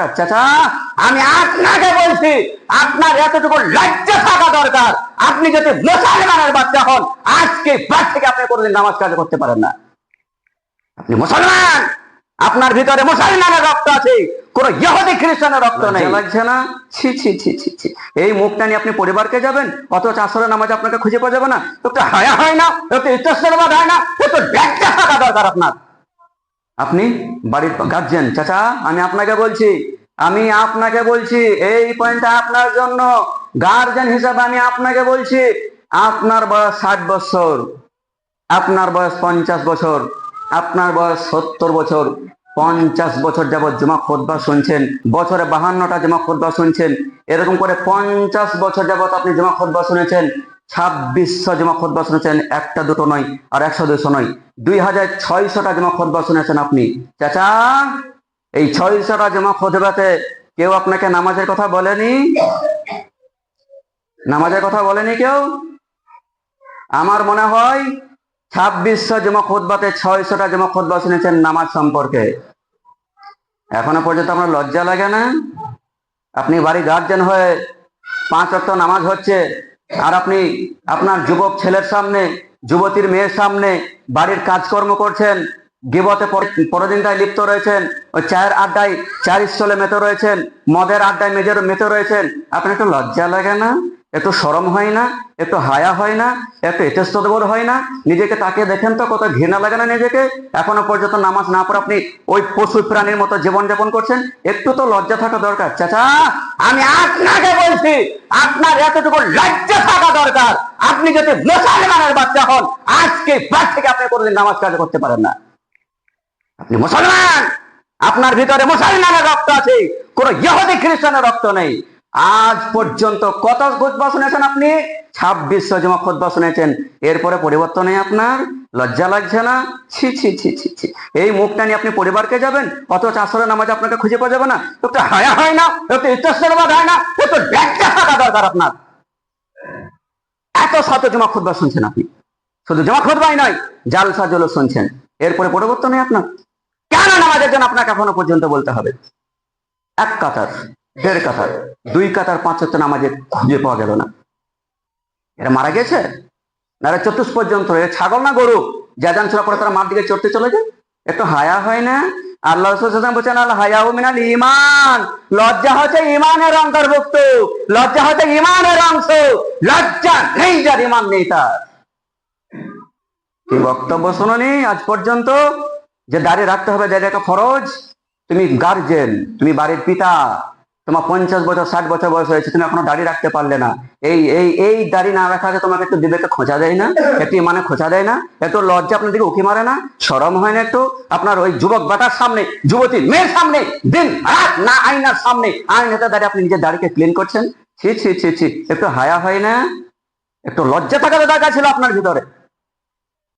দরকার। চাচা, আমি আপনাকে বলছি, আপনার এতটুকু লজ্জা থাকা দরকার। আপনি যদি মুসলমানের বাচ্চা হন, আজকে বাদ থেকে আপনি কোনোদিন নামাজ কাজ করতে পারেন না। আপনি মুসলমান, আপনার ভিতরে মুসলমানের রক্ত আছে, কোন ইহুদি খ্রিস্টানের রক্ত নেই। লাগছে না? ছি ছি ছি ছি ছি। এই মুখটা নিয়ে আপনি পরিবারকে যাবেন, অথচ আসরের নামাজ আপনাকে খুঁজে পাওয়া যাবে না। একটু হায়া হয় না, একটু ইতস্তরবাদ হয় না, একটু লজ্জা থাকা দরকার আপনার। আপনি বাড়ির গার্জিয়ান। চাচা, আমি আপনাকে বলছি, এই পয়েন্টটা আপনার জন্য। গার্জিয়ান হিসাবে আমি আপনাকে বলছি, আপনার বয়স 60 বছর, আপনার বয়স 50 বছর, আপনার বয়স 70 বছর, 50 বছর যাবৎ জুমা খুতবা শুনছেন, বছরে 52টা জুমা খুতবা শুনছেন, এরকম করে 50 বছর যাবৎ আপনি জুমা খুতবা শুনেছেন, 2600 জুমা খুতবা শুনেছেন, একটা দুটো নয়, আর 100 200 নয়, 2600টা জুমা খুতবা শুনেছেন আপনি। চাচা, এই 600টা জুমা খুতবাতে কেউ আপনাকে নামাজের কথা বলেনি? নামাজের কথা বলেনি কেউ? আমার মনে হয় 2600 জুমা খুতবাতে 600টা জুমা খুতবা শুনেছেন নামাজ সম্পর্কে। এখনো পর্যন্ত আপনার লজ্জা লাগে না? আপনি বাড়ি গার্জেন হয়ে 5 ওয়াক্ত নামাজ হচ্ছে, আর আপনি আপনার যুবক ছেলের সামনে, যুবতীর মেয়ের সামনে বাড়ির কাজকর্ম করছেন, গিবতে পরদিনটায় লিপ্ত রয়েছেন, ওই চায়ের আড্ডায় চায়ের স্টলে মেতে রয়েছেন, মদের আড্ডায় মেতে রয়েছেন। আপনার একটু লজ্জা লাগে না? একটু শরম হয় না? একটু হায়া হয় না? একটু ইতস্তবোধ হয় না? নিজেকে তাকে দেখেন তো, কত ঘৃণা লাগে না নিজেকে? এখনো পর্যন্ত নামাজ না পড়ে আপনি ওই পশু প্রাণীর মতো জীবনযাপন করছেন। একটু তো লজ্জা থাকা দরকার। চাচা, আমি আপনাকে বলছি, আপনার এতটুকু লজ্জা থাকা দরকার। আপনি যদি মুসলমানের বাচ্চা হন, আজকে বাদ থেকে আপনি কোনোদিন নামাজ কাজ করতে পারেন না। আপনি মুসলমান, আপনার ভিতরে মুসলমানের রক্ত আছে, কোন ইহুদি খ্রিস্টানের রক্ত নেই। আজ পর্যন্ত কত খুতবা শুনেছেন আপনি? 2600 জমা খুতবা শুনেছেন, এরপরে পরিবর্তন নেই আপনার? লজ্জা লাগছে না? ছি ছি ছি ছি ছি। এই মুখটা নিয়ে আপনি পরিবারকে যাবেন, অথচ আসরের নামাজ আপনাকে খুঁজে পাওয়া যাবে না। একটু হায়া হয় না, একটু ইতস্তরবাদ হয় না, একটু লজ্জা থাকা দরকার আপনার। এত শত জমা খুতবা শুনছেন আপনি, শুধু জমা খুতবাই নয়, জালসা জুলুস শুনছেন, এরপরে পরিবর্তন নেই আপনার। কেন নামাজের জন্য আপনাকে এখনো পর্যন্ত বলতে হবে? 1 কাতার, 1.5 কাতার, 2 কাতার 5 ওয়াক্ত নামাজে খুঁজে পাওয়া গেল না। এরা মারা গেছে না? এরা চতুষ পর্যন্ত, এরা ছাগল না গরু যে আযান শোনার পরে তারা মাঠ দিকে চড়তে চলে যায়? একটু হায়া হয় না? আল্লাহ রাসূল সাল্লাল্লাহু আলাইহি ওয়াসাল্লাম বলেছেন, আল হায়াউ মিনাল ঈমান, লজ্জা হচ্ছে ঈমানের অন্তর্ভুক্ত, লজ্জা হচ্ছে ঈমানের অংশ। লজ্জা নেই যার ঈমান নেই তার। কি বক্তব্য শুনুনি আজ পর্যন্ত? যে দাড়ি রাখতে হবে, দাড়ি রাখা ফরজ। তুমি গার্জেন, তুমি বাড়ির পিতা, তোমার 50 বছর 60 বছর বয়স হয়েছে, তুমি এখনো দাড়ি রাখতে পারলে না। এই দাড়ি না রাখাকে তোমাকে একটু বিবেকে খোঁচা দেয় না? একটু মানে খোঁচা দেয় না? একটু লজ্জা আপনার দিকে উকি মারে না? শরম হয় না একটু? আপনার ওই যুবক বাটার সামনে, যুবতী মেয়ের সামনে, দিন রাত না আয়নার সামনে, আয়নাতে দাঁড়িয়ে আপনি নিজের দাড়িকে ক্লিন করছেন। ছি ছি ছি ছি। একটু হায়া হয় না? একটু লজ্জা থাকার দরকার ছিল আপনার ভিতরে।